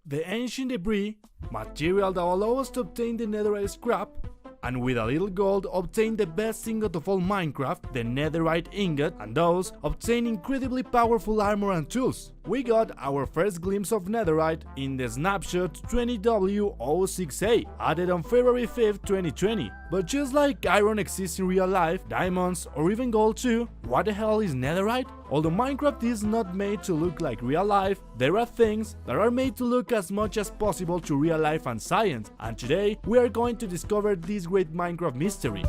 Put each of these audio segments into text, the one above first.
The ancient debris, material that allows us to obtain the netherite scrap, and with a little gold obtain the best ingot of all Minecraft, the netherite ingot, and those obtain incredibly powerful armor and tools. We got our first glimpse of netherite in the snapshot 20W06A, added on February 5th, 2020. But just like iron exists in real life, diamonds, or even gold too, what the hell is netherite? Although Minecraft is not made to look like real life, there are things that are made to look as much as possible to real life and science, and today we are going to discover this great Minecraft mystery.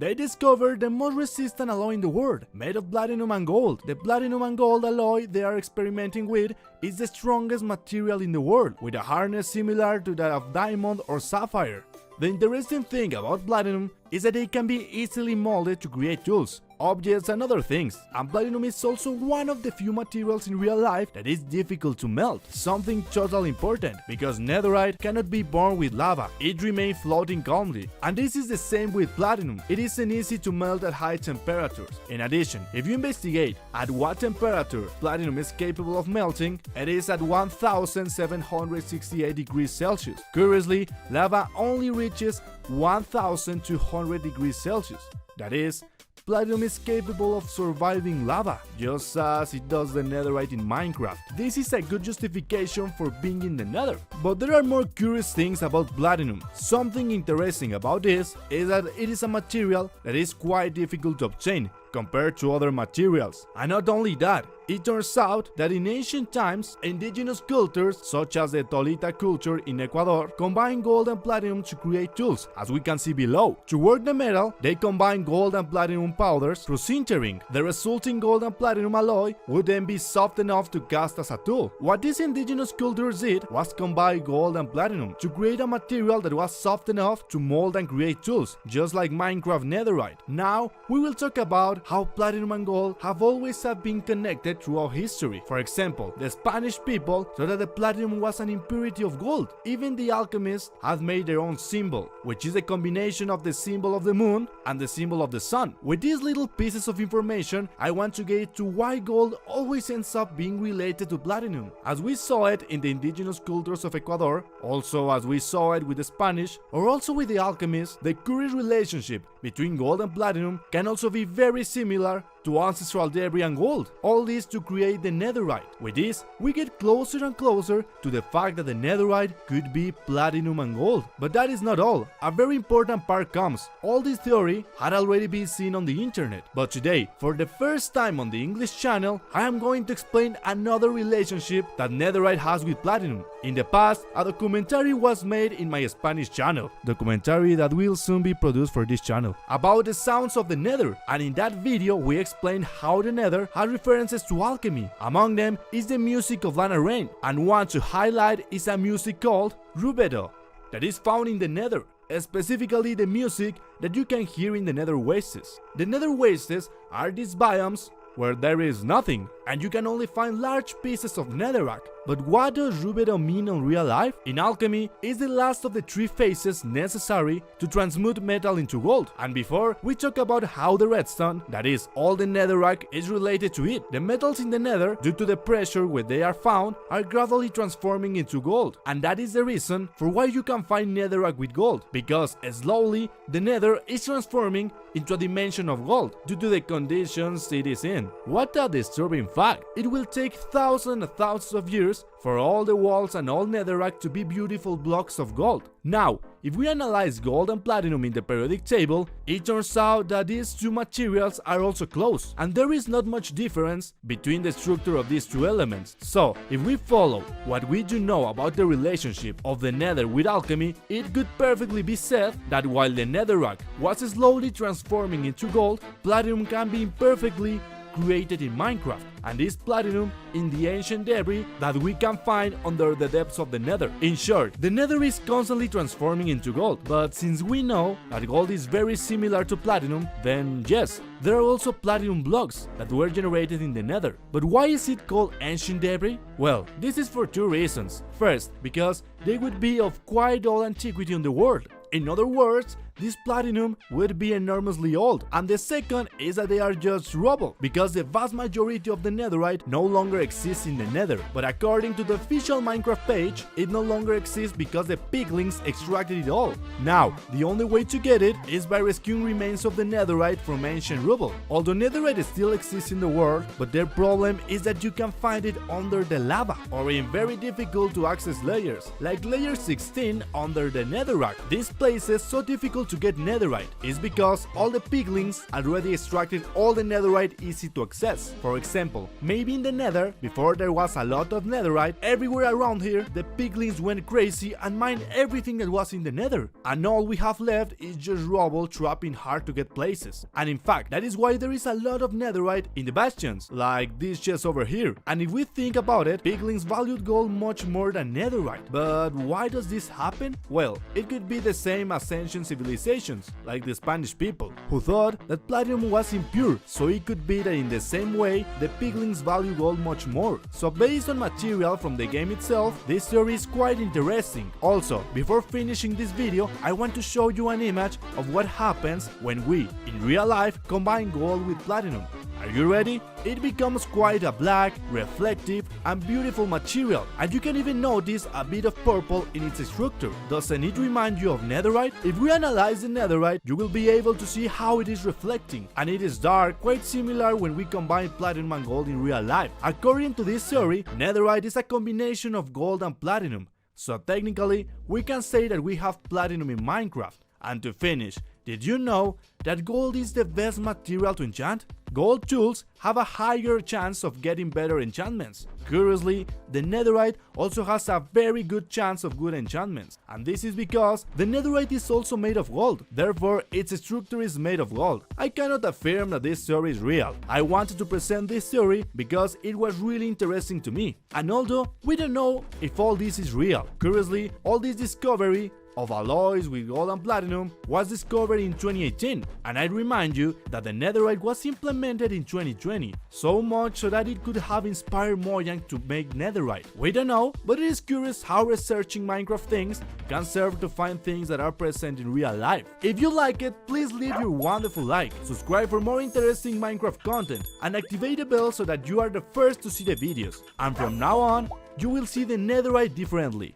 They discovered the most resistant alloy in the world, made of platinum and gold. The platinum and gold alloy they are experimenting with is the strongest material in the world, with a hardness similar to that of diamond or sapphire. The interesting thing about platinum is that it can be easily molded to create tools, objects and other things, and platinum is also one of the few materials in real life that is difficult to melt, something totally important, because netherite cannot be born with lava, it remains floating calmly, and this is the same with platinum, it isn't easy to melt at high temperatures. In addition, if you investigate at what temperature platinum is capable of melting, it is at 1768 degrees Celsius. Curiously, lava only reaches 1200 degrees Celsius. That is, platinum is capable of surviving lava, just as it does the netherite in Minecraft. This is a good justification for being in the nether. But there are more curious things about platinum. Something interesting about this is that it is a material that is quite difficult to obtain compared to other materials. And not only that, it turns out that in ancient times, indigenous cultures such as the Tolita culture in Ecuador combined gold and platinum to create tools, as we can see below. To work the metal, they combine gold and platinum powders through sintering. The resulting gold and platinum alloy would then be soft enough to cast as a tool. What these indigenous cultures did was combine gold and platinum to create a material that was soft enough to mold and create tools, just like Minecraft netherite. Now, we will talk about how platinum and gold have always been connected throughout history. For example, the Spanish people thought that the platinum was an impurity of gold. Even the alchemists have made their own symbol, which is a combination of the symbol of the moon and the symbol of the sun. With these little pieces of information, I want to get to why gold always ends up being related to platinum. As we saw it in the indigenous cultures of Ecuador, also as we saw it with the Spanish, or also with the alchemists, the curious relationship between gold and platinum can also be very similar to ancestral debris and gold, all this to create the netherite. With this, we get closer and closer to the fact that the netherite could be platinum and gold. But that is not all. A very important part comes. All this theory had already been seen on the internet, but today, for the first time on the English channel, I am going to explain another relationship that netherite has with platinum. In the past, a documentary was made in my Spanish channel, documentary that will soon be produced for this channel, about the sounds of the nether, and in that video we explained how the nether has references to alchemy. Among them is the music of Lana Rain, and one to highlight is a music called rubedo, that is found in the nether, specifically the music that you can hear in the nether wastes. The nether wastes are these biomes where there is nothing, and you can only find large pieces of netherrack. But what does rubedo mean in real life? In alchemy, it's the last of the three phases necessary to transmute metal into gold. And before, we talk about how the redstone, that is, all the netherrack, is related to it. The metals in the nether, due to the pressure where they are found, are gradually transforming into gold. And that is the reason for why you can find netherrack with gold, because slowly the nether is transforming into a dimension of gold due to the conditions it is in. What a disturbing fact! It will take thousands and thousands of years for all the walls and all netherrack to be beautiful blocks of gold. Now, if we analyze gold and platinum in the periodic table, it turns out that these two materials are also close, and there is not much difference between the structure of these two elements. So, if we follow what we do know about the relationship of the nether with alchemy, it could perfectly be said that while the netherrack was slowly transforming into gold, platinum can be imperfectly created in Minecraft, and is platinum in the ancient debris that we can find under the depths of the nether. In short, the nether is constantly transforming into gold, but since we know that gold is very similar to platinum, then yes, there are also platinum blocks that were generated in the nether. But why is it called ancient debris? Well, this is for two reasons. First, because they would be of quite old antiquity in the world. In other words, this platinum would be enormously old, and the second is that they are just rubble, because the vast majority of the netherite no longer exists in the nether. But according to the official Minecraft page, it no longer exists because the piglings extracted it all. Now, the only way to get it is by rescuing remains of the netherite from ancient rubble. Although netherite still exists in the world, but their problem is that you can find it under the lava, or in very difficult to access layers, like layer 16 under the netherrack. This place is so difficult to get netherite is because all the piglings already extracted all the netherite easy to access. For example, maybe in the nether, before there was a lot of netherite, everywhere around here, the piglings went crazy and mined everything that was in the nether, and all we have left is just rubble trapped in hard to get places. And in fact, that is why there is a lot of netherite in the bastions, like this chest over here. And if we think about it, piglings valued gold much more than netherite. But why does this happen? Well, it could be the same as ancient civilizations, like the Spanish people, who thought that platinum was impure, so it could be that in the same way, the piglings value gold much more. So based on material from the game itself, this theory is quite interesting. Also, before finishing this video, I want to show you an image of what happens when we, in real life, combine gold with platinum. Are you ready? It becomes quite a black, reflective, and beautiful material, and you can even notice a bit of purple in its structure. Doesn't it remind you of netherite? If we analyze the netherite, you will be able to see how it is reflecting, and it is dark, quite similar when we combine platinum and gold in real life. According to this theory, netherite is a combination of gold and platinum, so technically, we can say that we have platinum in Minecraft. And to finish, did you know that gold is the best material to enchant? Gold tools have a higher chance of getting better enchantments. Curiously, the netherite also has a very good chance of good enchantments, and this is because the netherite is also made of gold, therefore its structure is made of gold. I cannot affirm that this theory is real. I wanted to present this theory because it was really interesting to me, and although we don't know if all this is real, curiously, all this discovery of alloys with gold and platinum was discovered in 2018, and I remind you that the netherite was implemented in 2020, so much so that it could have inspired Mojang to make netherite. We don't know, but it is curious how researching Minecraft things can serve to find things that are present in real life. If you like it, please leave your wonderful like, subscribe for more interesting Minecraft content, and activate the bell so that you are the first to see the videos. And from now on, you will see the netherite differently.